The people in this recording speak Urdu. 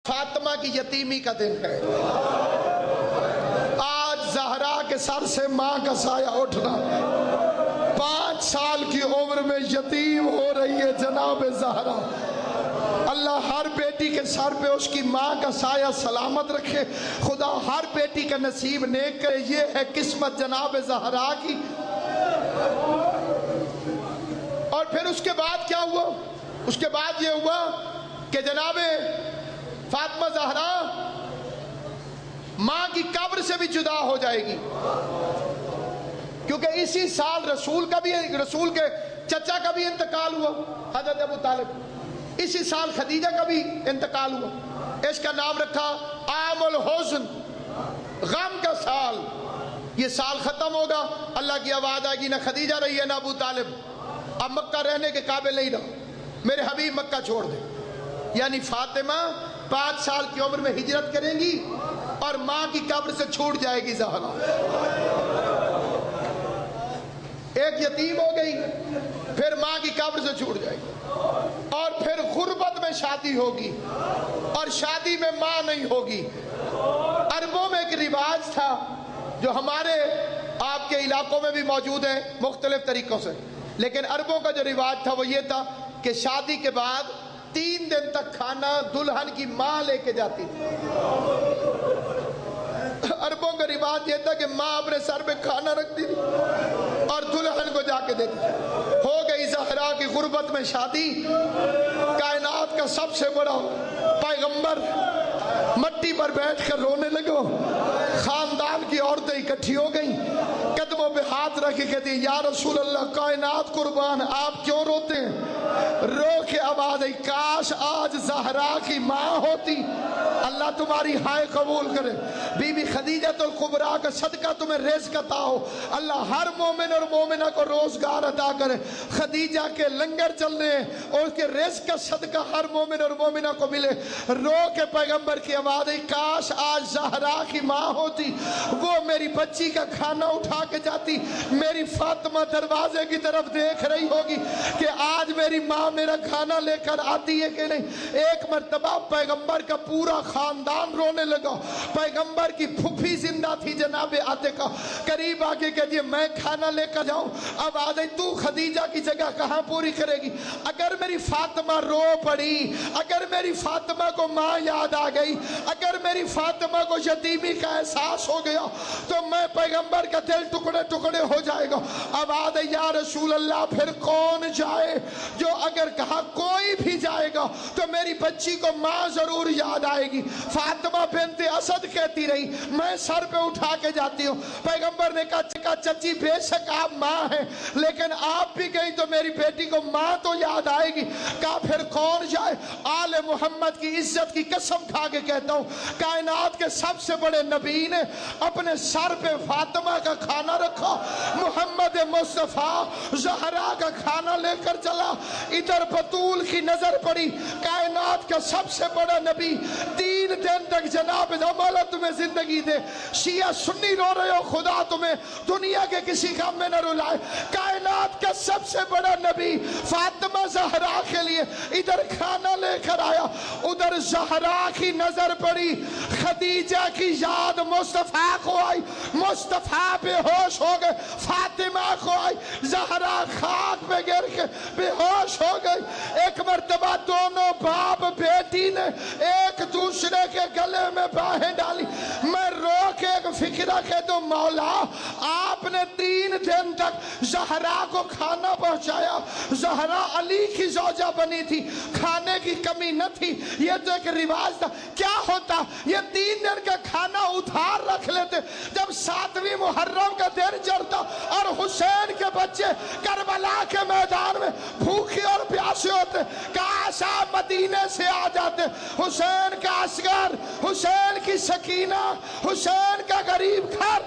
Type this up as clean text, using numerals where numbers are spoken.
فاطمہ کی یتیمی کا دن ہے۔ آج زہرا کے سر سے ماں کا سایہ اٹھنا، 5 سال کی عمر میں یتیم ہو رہی ہے جناب زہرا۔ اللہ ہر بیٹی کے سر پہ اس کی ماں کا سایہ سلامت رکھے، خدا ہر بیٹی کا نصیب نیک کرے۔ یہ ہے قسمت جناب زہرا کی۔ اور پھر اس کے بعد کیا ہوا؟ اس کے بعد یہ ہوا کہ جناب فاطمہ زہرا ماں کی قبر سے بھی جدا ہو جائے گی، کیونکہ اسی سال رسول کے چچا کا بھی انتقال ہوا، حضرت ابو طالب۔ اسی سال خدیجہ کا بھی انتقال ہوا۔ اس کا نام رکھا عام الحزن، غم کا سال۔ یہ سال ختم ہوگا، اللہ کی آواز آئے گی، نہ خدیجہ رہی ہے نہ ابو طالب، اب مکہ رہنے کے قابل نہیں رہا، میرے حبیب مکہ چھوڑ دے۔ یعنی فاطمہ 5 سال کی عمر میں ہجرت کریں گی اور ماں کی قبر سے چھوٹ جائے گی زہرا۔ ایک یتیم ہو گئی، پھر ماں کی قبر سے چھوٹ جائے گی، اور پھر غربت میں شادی ہوگی، اور شادی میں ماں نہیں ہوگی۔ عربوں میں ایک رواج تھا جو ہمارے آپ کے علاقوں میں بھی موجود ہے مختلف طریقوں سے، لیکن عربوں کا جو رواج تھا وہ یہ تھا کہ شادی کے بعد 3 دن تک کھانا دلہن کی ماں لے کے جاتی تھی۔ عربوں کا رواج یہ تھا کہ ماں اپنے سر پہ کھانا رکھتی تھی اور دلہن کو جا کے دیتی تھی۔ ہو گئی زہرا کی غربت میں شادی، کائنات کا سب سے بڑا پیغمبر مٹی پر بیٹھ کر رونے لگو۔ خاندان کی عورتیں اکٹھی ہو گئیں، قدموں پہ ہاتھ رکھ کے کہتی یا رسول اللہ کائنات قربان، آپ کیوں روتے ہیں؟ رو کے آواز آئی کاش آج زہرا کی ماں ہوتی، اللہ تمہاری ہائے قبول کرے۔ بی بی خدیجۃ الکبریٰ کا صدقہ تمہیں رزق عطا ہو، اللہ ہر مومن اور مومنہ کو روزگار عطا کرے۔ خدیجہ کے لنگر چلنے اور اس کے رزق کا صدقہ ہر مومن اور مومنہ کو ملے۔ رو کے پیغمبر کی آواز آئی کاش آج زہرا کی ماں ہوتی، وہ میری بچی کا کھانا اٹھا کے جاتی، میری فاطمہ دروازے کی طرف دیکھ رہی ہوگی کہ آج میری ماں میرا کھانا لے کر آتی ہے کہ نہیں۔ ایک مرتبہ پیغمبر کا پورا خاندان رونے لگا۔ پیغمبر کی پھوپھی زندہ تھی جناب عاتقہ، قریب آگے کہتی ہے میں کھانا لے کر جاؤں؟ اب آدھے تو خدیجہ کی جگہ کہاں پوری کرے گی؟ اگر میری فاطمہ رو پڑی، اگر میری فاطمہ کو ماں یاد آ گئی، اگر میری فاطمہ کو یتیمی کا احساس ہو گیا تو میں پیغمبر کا دل ٹکڑے ٹکڑے ہو جائے گا۔ اب آدھے یا رسول اللہ پھر کون جائے؟ جو اگر کہا کوئی بھی جائے گا تو میری بچی کو ماں ضرور یاد آئے گی۔ فاطمہ بنت اسد کہتی رہی میں سر پہ اٹھا کے جاتی ہوں۔ پیغمبر نے کہا چچی بے شک آپ ماں ہیں، لیکن آپ بھی گئی تو میری بیٹی کو ماں تو یاد آئے گی۔ کہا پھر کون جائے؟ آل محمد کی عزت کی قسم کھا کے کہتا ہوں کائنات کے سب سے بڑے نبی نے اپنے سر پہ فاطمہ کا کھانا رکھا۔ محمد مصطفیٰ زہرا کا کھانا لے کر چلا، ادھر بطول کی نظر پڑی، کائنات کا سب سے بڑا نبی 3 دن تک جناب مولا تمہیں زندگی دے، شیعہ سنی رو رہے ہو خدا تمہیں دنیا کے کسی کام میں نہ رلائے۔ کائنات کا سب سے بڑا نبی فاطمہ زہرا کے لیے ادھر کھانا لے کر آیا، ادھر زہرا کی نظر پڑی، خدیجہ کی یاد مصطفیٰ کو آئی، مصطفیٰ بے ہوش ہو گئے، فاطمہ کو آئی، زہرا خاک پہ گر کے بے ہوش ہو گئی۔ ایک مرتبہ دونوں باپ بیٹی نے ایک دوسرے کے گلے میں باہیں ڈالی۔ میں رو کے ایک فکرہ کہتا ہوں مولا آپ نے 3 دن تک زہرا کو کھانا پہنچایا۔ زہرا علی کی زوجہ بنی تھی، کھانے کی کمی نہ تھی، یہ تو ایک رواج تھا۔ کیا ہوتا یہ 3 دن کا کھانا ادھار رکھ لیتے، جب 7ویں محرم کا دن چڑھتا اور حسین کے بچے کربلا کے میدان میں بھوکے اور پیاسے ہوتے، کاش آپ مدینے سے آ جاتے۔ حسین کا اصغر، حسین کی سکینہ، حسین کا غریب گھر